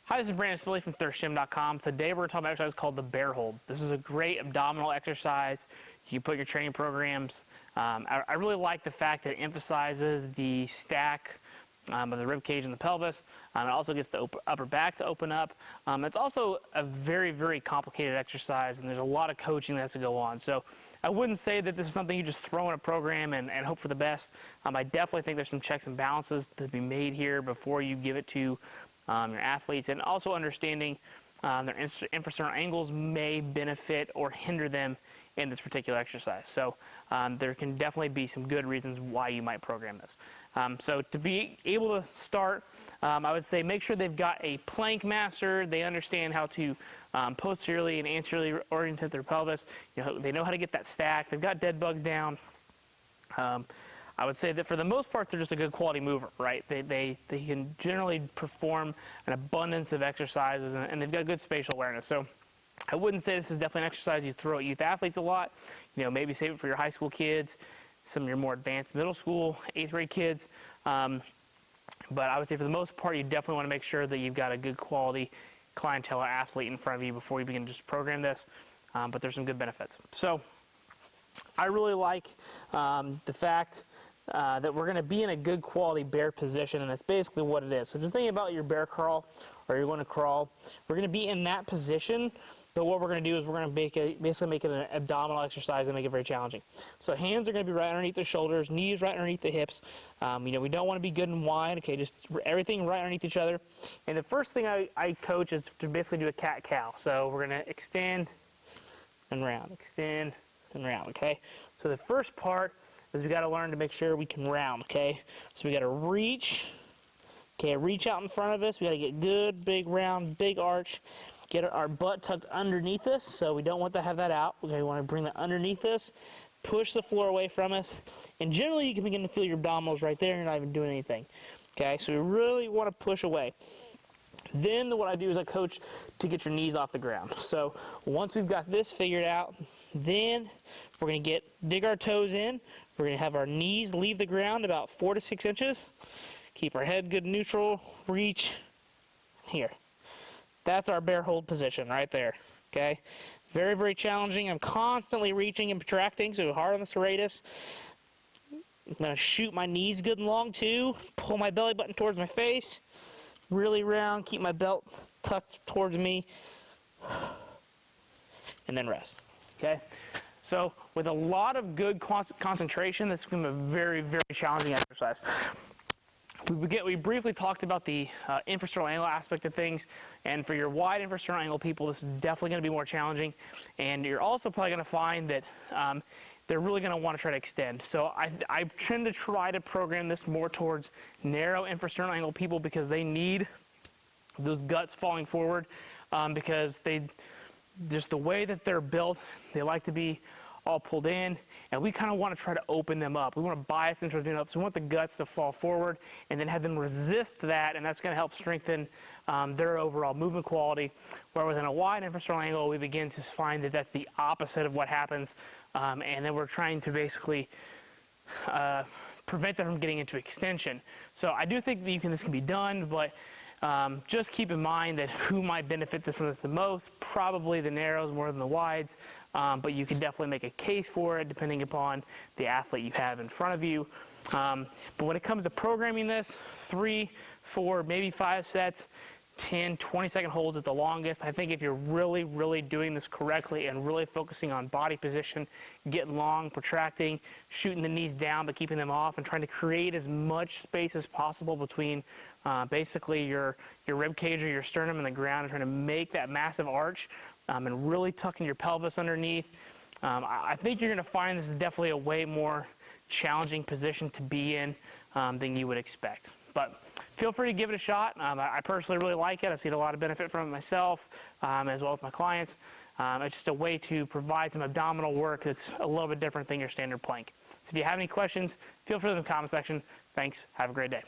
Hi, this is Brandon Spilley from thirstgym.com. Today we're going to talk about an exercise called the bear hold. This is a great abdominal exercise. You put your training programs. I really like the fact that it emphasizes the stack of the rib cage and the pelvis. It also gets the upper back to open up. It's also a very, very complicated exercise, and there's a lot of coaching that has to go on. So I wouldn't say that this is something you just throw in a program and hope for the best. I definitely think there's some checks and balances to be made here before you give it to your athletes, and also understanding their infrasternal angles may benefit or hinder them in this particular exercise. So there can definitely be some good reasons why you might program this. So to be able to start, I would say make sure they've got a plank master. They understand how to posteriorly and anteriorly orientate their pelvis. They know how to get that stack. They've got dead bugs down. I would say that for the most part, they're just a good quality mover, right? They can generally perform an abundance of exercises, and they've got good spatial awareness. So I wouldn't say this is definitely an exercise you throw at youth athletes a lot. Maybe save it for your high school kids, some of your more advanced middle school, 8th grade kids. But I would say for the most part, you definitely want to make sure that you've got a good quality clientele or athlete in front of you before you begin to just program this. But there's some good benefits. So I really like the fact that we're going to be in a good quality bear position, and that's basically what it is. So just thinking about your bear crawl, or you're going to crawl, we're going to be in that position, but what we're going to do is we're going to basically make it an abdominal exercise and make it very challenging. So hands are going to be right underneath the shoulders, knees right underneath the hips. We don't want to be good and wide, okay, just everything right underneath each other. And the first thing I coach is to basically do a cat-cow. So we're going to extend and round, okay? So the first part is we got to learn to make sure we can round, okay? So we got to reach out in front of us. We got to get good, big round, big arch. Get our butt tucked underneath us, so we don't want to have that out. Okay, we want to bring that underneath us, push the floor away from us, and generally you can begin to feel your abdominals right there. You're not even doing anything. Okay, so we really want to push away. Then what I do is I coach to get your knees off the ground. So once we've got this figured out, then we're going to dig our toes in. We're going to have our knees leave the ground about 4 to 6 inches. Keep our head good neutral. Reach here. That's our bear hold position right there. Okay, very, very challenging. I'm constantly reaching and protracting, so hard on the serratus. I'm going to shoot my knees good and long too. Pull my belly button towards my face. Really round, keep my belt tucked towards me, and then rest. Okay, so with a lot of good concentration, this is going to be a very, very challenging exercise. We briefly talked about the infrasternal angle aspect of things, and for your wide infrasternal angle people, this is definitely going to be more challenging, and you're also probably going to find that they're really going to want to try to extend. So I tend to try to program this more towards narrow infrasternal angle people because they need those guts falling forward, because just the way that they're built, they like to be all pulled in, and we kind of want to try to open them up. We want to bias into them up, so we want the guts to fall forward and then have them resist that, and that's going to help strengthen their overall movement quality. Where within a wide infrasternal angle, we begin to find that that's the opposite of what happens, and then we're trying to basically prevent them from getting into extension. So I do think that this can be done, but just keep in mind that who might benefit from this the most, probably the narrows more than the wides, but you can definitely make a case for it depending upon the athlete you have in front of you. But when it comes to programming this, 3, 4, maybe 5 sets, 10, 20-second holds at the longest. I think if you're really, really doing this correctly and really focusing on body position, getting long, protracting, shooting the knees down but keeping them off, and trying to create as much space as possible between basically your rib cage or your sternum and the ground, and trying to make that massive arch, and really tucking your pelvis underneath, I think you're going to find this is definitely a way more challenging position to be in than you would expect. But feel free to give it a shot. I personally really like it. I've seen a lot of benefit from it myself, as well as my clients. It's just a way to provide some abdominal work that's a little bit different than your standard plank. So if you have any questions, feel free to in the comment section. Thanks. Have a great day.